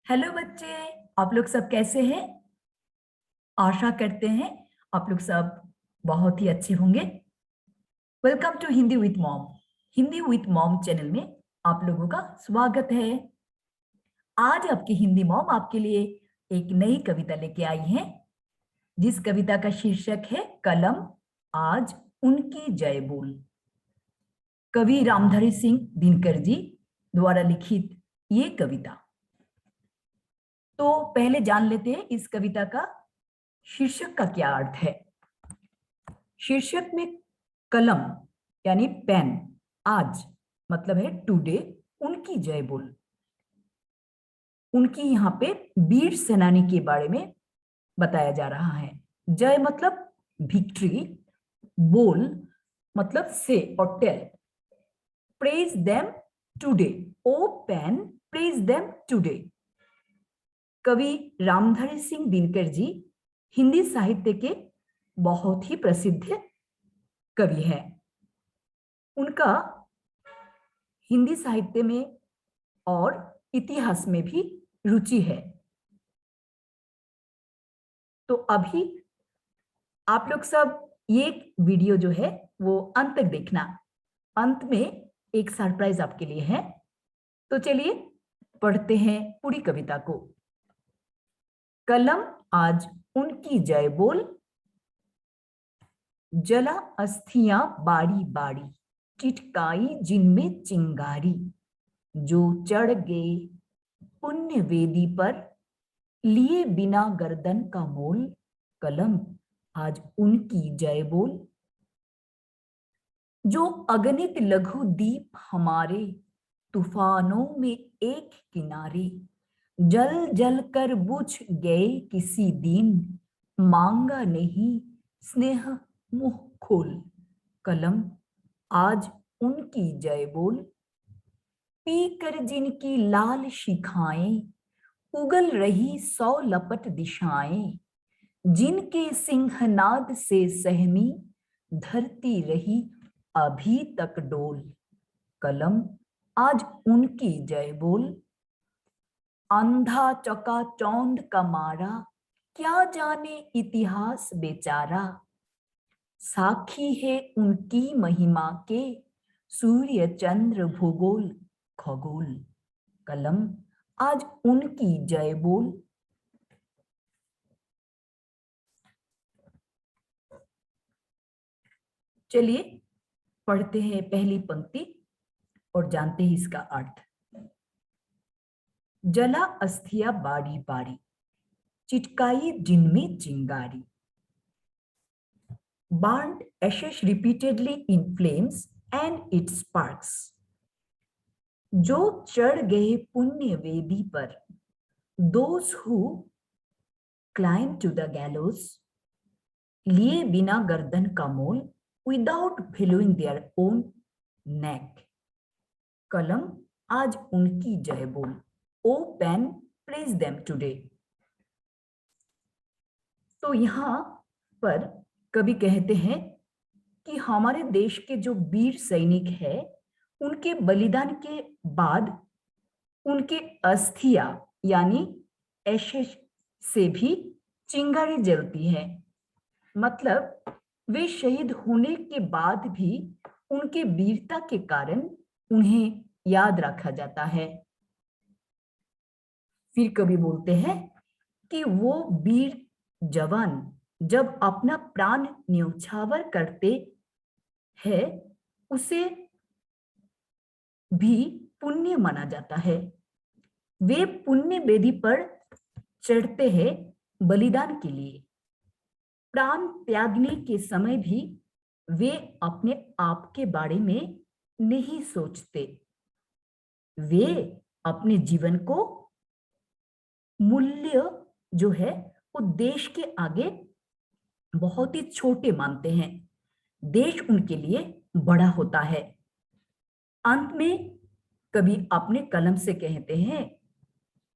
Hello बच्चे, आप लोग सब कैसे हैं? आशा करते हैं आप लोग सब बहुत ही अच्छे होंगे। Welcome to Hindi with mom. Hindi with mom channel में आप लोगों का स्वागत है। आज आपकी हिंदी मॉम आपके लिए एक नई कविता लेके आई है, जिस कविता का शीर्षक है कलम आज उनकी जय बोल। कवि रामधारी सिंह दिनकर जी द्वारा लिखित ये कविता। तो पहले जान लेते हैं इस कविता का शीर्षक का क्या अर्थ है। शीर्षक में कलम यानी पेन, आज मतलब है टुडे, उनकी जय बोल। उनकी यहाँ पे वीर सेनानी के बारे में बताया जा रहा है। जय मतलब विक्ट्री, बोल मतलब से और टेल। प्रेज देम टुडे, ओ पेन प्रेज देम टुडे। कवि रामधारी सिंह दिनकर जी हिंदी साहित्य के बहुत ही प्रसिद्ध कवि है। उनका हिंदी साहित्य में और इतिहास में भी रुचि है। तो अभी आप लोग सब ये वीडियो जो है वो अंत तक देखना। अंत में एक सरप्राइज आपके लिए है। तो चलिए पढ़ते हैं पूरी कविता को। कलम आज उनकी जय बोल, जला अस्थियां बारी बारी, टिटकाई जिनमें चिंगारी, जो चढ़ गए पुण्य वेदी पर, लिए बिना गर्दन का मोल, कलम आज उनकी जय बोल। जो अगणित लघु दीप हमारे, तूफानों में एक किनारे, जल जल कर बुझ गए किसी दिन, मांगा नहीं स्नेह मुंह खोल, कलम आज उनकी जय बोल। पी कर जिनकी लाल शिखाएं, उगल रही 100 लपट दिशाएं, जिनके सिंहनाद से सहमी धरती रही अभी तक डोल, कलम आज उनकी जय बोल। अंधा चकाचौंध का मारा, क्या जाने इतिहास बेचारा, साक्षी है उनकी महिमा के सूर्य चंद्र भूगोल खगोल, कलम आज उनकी जय बोल। चलिए पढ़ते हैं पहली पंक्ति और जानते हैं इसका अर्थ। जला अस्थिया बारी बारी, चिटकाई जिनमें चिंगारी। Burned ashes repeatedly in flames and it sparks. जो चढ़ गए पुण्य वेदी पर, those who climb to the gallows, लिए बिना गर्दन का मोल, without valuing their own neck, कलम आज उनकी जय बोल। ओ पेन praise them today। तो यहाँ पर कवि कहते हैं कि हमारे देश के जो वीर सैनिक है, उनके बलिदान के बाद उनके अस्थिया यानी एशेस से भी चिंगारी जलती है। मतलब वे शहीद होने के बाद भी उनके वीरता के कारण उन्हें याद रखा जाता है। फिर कवि बोलते हैं कि वो वीर जवान जब अपना प्राण न्यौछावर करते हैं, उसे भी पुण्य माना जाता है। वे पुण्य वेदी पर चढ़ते हैं बलिदान के लिए। प्राण त्यागने के समय भी वे अपने आप के बारे में नहीं सोचते। वे अपने जीवन को मूल्य जो है वो देश के आगे बहुत ही छोटे मानते हैं। देश उनके लिए बड़ा होता है। अंत में कवि अपने कलम से कहते हैं,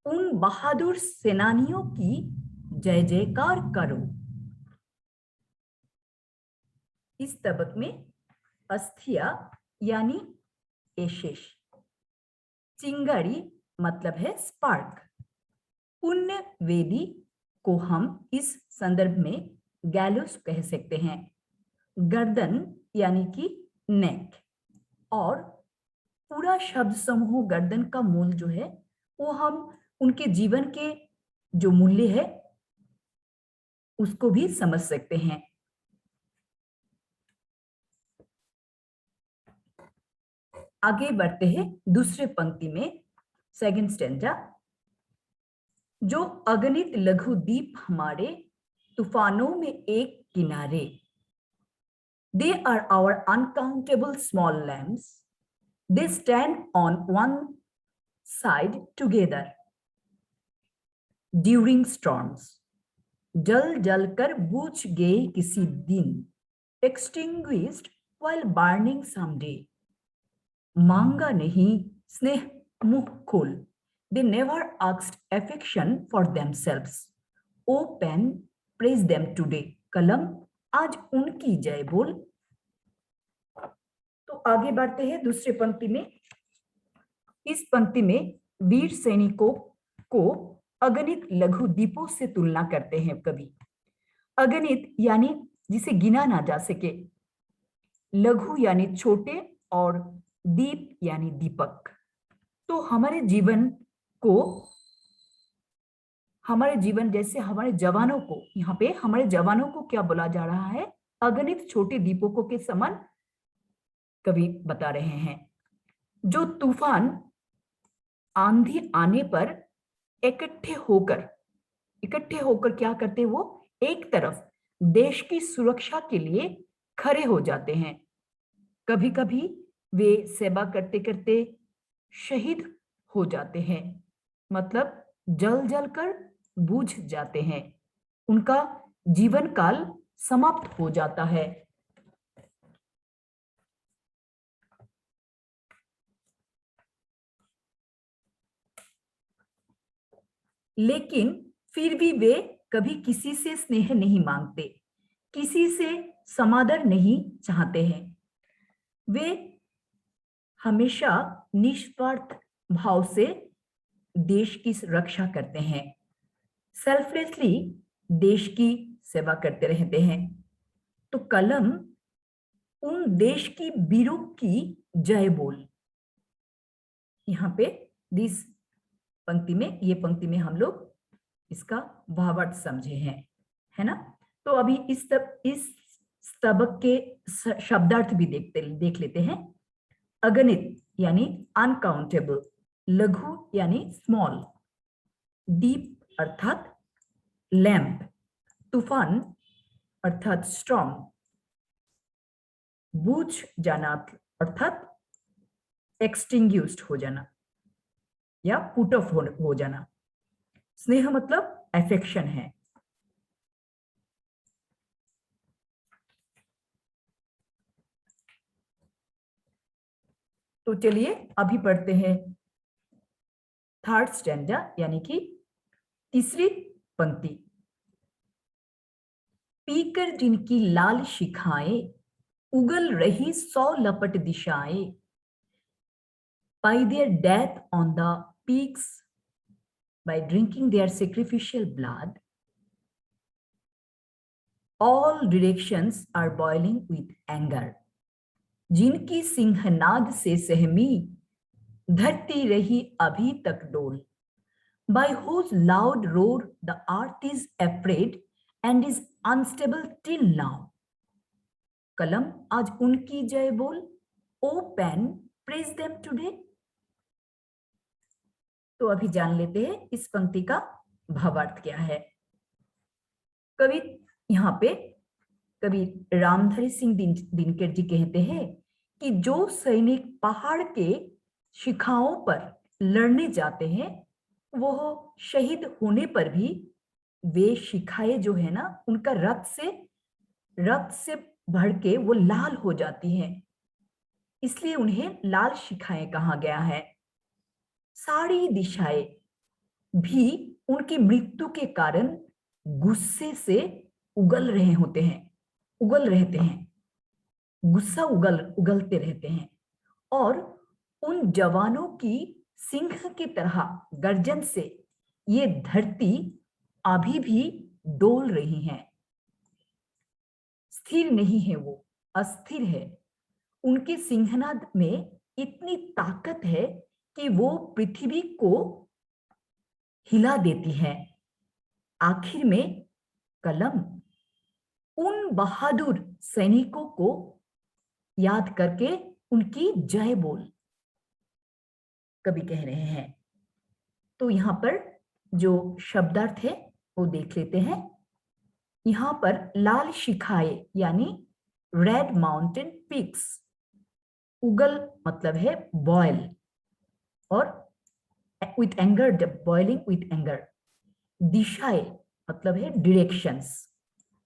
उन बहादुर सेनानियों की जय जयकार करो। इस तबक में अस्थिया यानी एशेष, चिंगारी मतलब है स्पार्क, पुण्यवेदी को हम इस संदर्भ में गैलोस कह सकते हैं। गर्दन यानी कि नेक, और पूरा शब्द समूह गर्दन का मूल जो है वो हम उनके जीवन के जो मूल्य है उसको भी समझ सकते हैं। आगे बढ़ते हैं दूसरे पंक्ति में, सेकंड स्टैंजा। जो अगणित लघु दीप हमारे तूफानों में एक किनारे, they are our uncountable small lamps, they stand on one side together during storms, जल जल कर बुझ गए किसी दिन, extinguished while burning someday, मांगा नहीं स्नेह मुख खोल, they never asked affection for themselves, oh pen praise them today, कलम आज उनकी जय बोल। तो आगे बढ़ते हैं दूसरे पंक्ति में। इस पंक्ति में वीर सैनिकों को अगणित लघु दीपों से तुलना करते हैं कवि। अगणित यानी जिसे गिना ना जा सके, लघु यानी छोटे, और दीप यानी दीपक। तो हमारे जीवन जैसे हमारे जवानों को, यहाँ पे हमारे जवानों को क्या बोला जा रहा है? अगणित छोटे दीपकों के समान कवि बता रहे हैं, जो तूफान आंधी आने पर इकट्ठे होकर क्या करते? वो एक तरफ देश की सुरक्षा के लिए खड़े हो जाते हैं। कभी कभी वे सेवा करते करते शहीद हो जाते हैं, मतलब जल जल कर बुझ जाते हैं, उनका जीवन काल समाप्त हो जाता है। लेकिन फिर भी वे कभी किसी से स्नेह नहीं मांगते, किसी से समादर नहीं चाहते हैं। वे हमेशा निस्वार्थ भाव से देश की रक्षा करते हैं, सेल्फलेसली देश की सेवा करते रहते हैं। तो कलम उन देश की वीरों की जय बोल। यहाँ पे दिस पंक्ति में, ये पंक्ति में हम लोग इसका भावार्थ समझे हैं, है ना। तो अभी इस स्तबक के शब्दार्थ भी देख लेते हैं। अगणित यानी अनकाउंटेबल, लघु यानी स्मॉल, दीप अर्थात लैंप, तूफान अर्थात स्टॉर्म, बुझ जाना अर्थात एक्सटिंग्यूस्ड हो जाना या पुट ऑफ हो जाना। स्नेह मतलब अफेक्शन है। तो चलिए अभी पढ़ते हैं थर्ड स्टैंजा यानी कि तीसरी पंक्ति। पीकर जिनकी लाल शिखाएं उगल रही 100 लपट दिशाएं, by their death on the peaks, by drinking their sacrificial blood, all directions are boiling with anger, जिनकी सिंहनाद से सहमी धरती रही अभी तक डोल, by whose loud roar the earth is afraid and is unstable till now, कलम आज उनकी जय बोल, ओ पेन praise them today। तो अभी जान लेते हैं इस पंक्ति का भावार्थ क्या है। कवि यहाँ पे कवि रामधारी सिंह दिनकर जी कहते हैं कि जो सैनिक पहाड़ के शिखाओं पर लड़ने जाते हैं, वो शहीद होने पर भी वे शिखाएं जो है ना, उनका रक्त से भर के वो लाल हो जाती हैं, इसलिए उन्हें लाल शिखाएं कहा गया है। सारी दिशाएं भी उनकी मृत्यु के कारण गुस्से से उगल रहते हैं, गुस्सा उगलते रहते हैं, और उन जवानों की सिंह की तरह गर्जन से ये धरती अभी भी डोल रही है, स्थिर नहीं है, वो अस्थिर है। उनके सिंहनाद में इतनी ताकत है कि वो पृथ्वी को हिला देती है। आखिर में कलम उन बहादुर सैनिकों को याद करके उनकी जय बोल कवि कह रहे हैं। तो यहाँ पर जो शब्दार्थ है वो देख लेते हैं। यहाँ पर लाल शिखाए यानी रेड माउंटेन पीक्स, उगल मतलब है बॉयल, और with anger, boiling with anger. दिशाएं मतलब है डायरेक्शंस।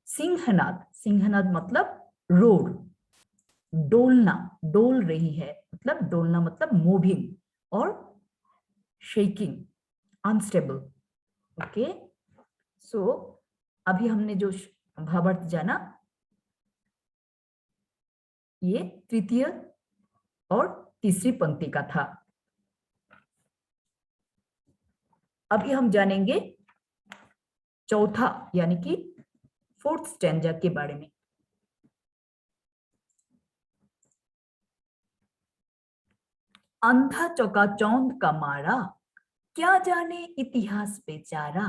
सिंहनाद, सिंहनाद मतलब रोड। डोलना, डोल रही है मतलब, डोलना मतलब मूविंग, और शेकिंग, अनस्टेबल। ओके, सो अभी हमने जो भावार्थ जाना, ये तृतीय और तीसरी पंक्ति का था। अभी हम जानेंगे चौथा यानी कि फोर्थ स्टैंजा के बारे में। अंधा चौकाचौंध का मारा, क्या जाने इतिहास बेचारा।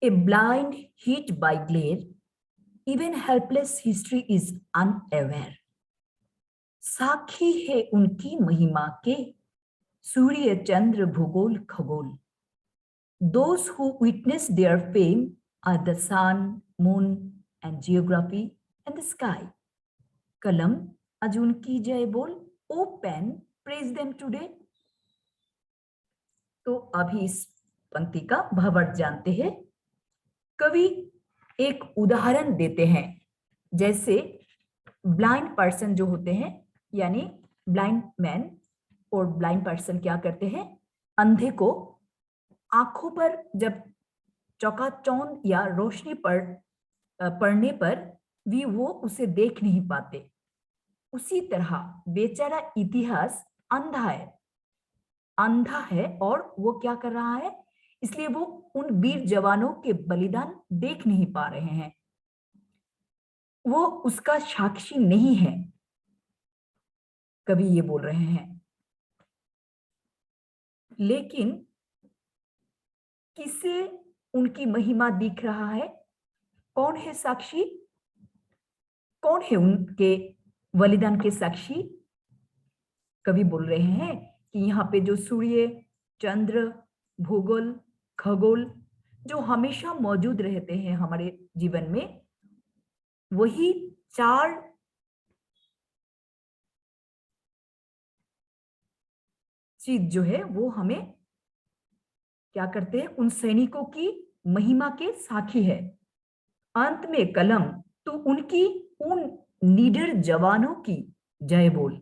A blind hit by glare, even helpless history is unaware. साक्षी है उनकी महिमा के सूर्य चंद्र भूगोल खगोल। Those who witness their fame are the sun, moon, and geography and the sky. कलम आज उनकी जय बोल, ओ पेन praise them today. तो अभी इस पंक्ति का भावार्थ जानते हैं। कवि एक उदाहरण देते हैं, जैसे ब्लाइंड पर्सन जो होते हैं, यानी ब्लाइंड मैन और ब्लाइंड पर्सन क्या करते हैं, अंधे को आंखों पर जब चौकाचौंध या रोशनी पड़ने पर भी वो उसे देख नहीं पाते, उसी तरह बेचारा इतिहास अंधा है, अंधा है, और वो क्या कर रहा है, इसलिए वो उन वीर जवानों के बलिदान देख नहीं पा रहे हैं, वो उसका साक्षी नहीं है। कवि ये बोल रहे हैं। लेकिन किसे उनकी महिमा दिख रहा है, कौन है साक्षी, कौन है उनके बलिदान के साक्षी। कवि बोल रहे हैं कि यहाँ पे जो सूर्य, चंद्र, भूगोल, खगोल जो हमेशा मौजूद रहते हैं हमारे जीवन में, वही चार चीज जो है वो हमें क्या करते हैं, उन सैनिकों की महिमा के साक्षी है। अंत में कलम तो उनकी उन निडर जवानों की जय बोल।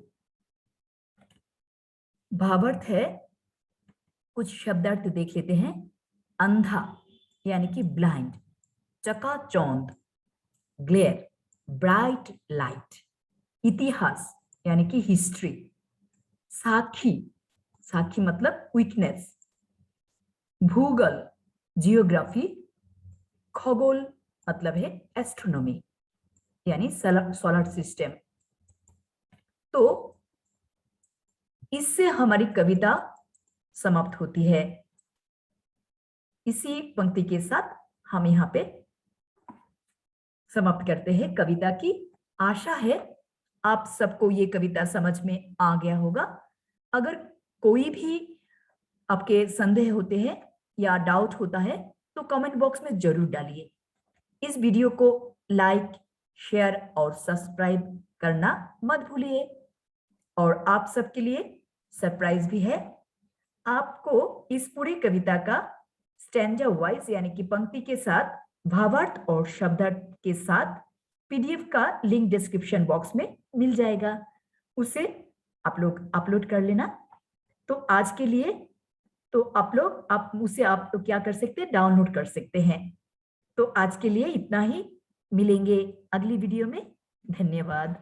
भावार्थ है, कुछ शब्दार्थ देख लेते हैं। अंधा यानी कि ब्लाइंड, चकाचौंध ग्लेयर, ब्राइट लाइट, इतिहास यानी कि हिस्ट्री, साक्षी, साक्षी मतलब विटनेस, भूगोल जियोग्राफी, खगोल मतलब है एस्ट्रोनॉमी यानी सोलर सिस्टम। तो इससे हमारी कविता समाप्त होती है। इसी पंक्ति के साथ हम यहाँ पे समाप्त करते हैं कविता की। आशा है आप सबको ये कविता समझ में आ गया होगा। अगर कोई भी आपके संदेह होते हैं या डाउट होता है तो कमेंट बॉक्स में जरूर डालिए। इस वीडियो को लाइक, शेयर और सब्सक्राइब करना मत भूलिए। और आप सबके लिए सरप्राइज भी है, आपको इस पूरी कविता का स्टैंजा वाइज यानी कि पंक्ति के साथ भावार्थ और शब्दार्थ के साथ पीडीएफ का लिंक डिस्क्रिप्शन बॉक्स में मिल जाएगा, उसे आप लोग अपलोड कर लेना। तो आज के लिए तो आप उसे आप तो क्या कर सकते हैं, डाउनलोड कर सकते हैं। तो आज के लिए इतना ही, मिलेंगे अगली वीडियो में। धन्यवाद।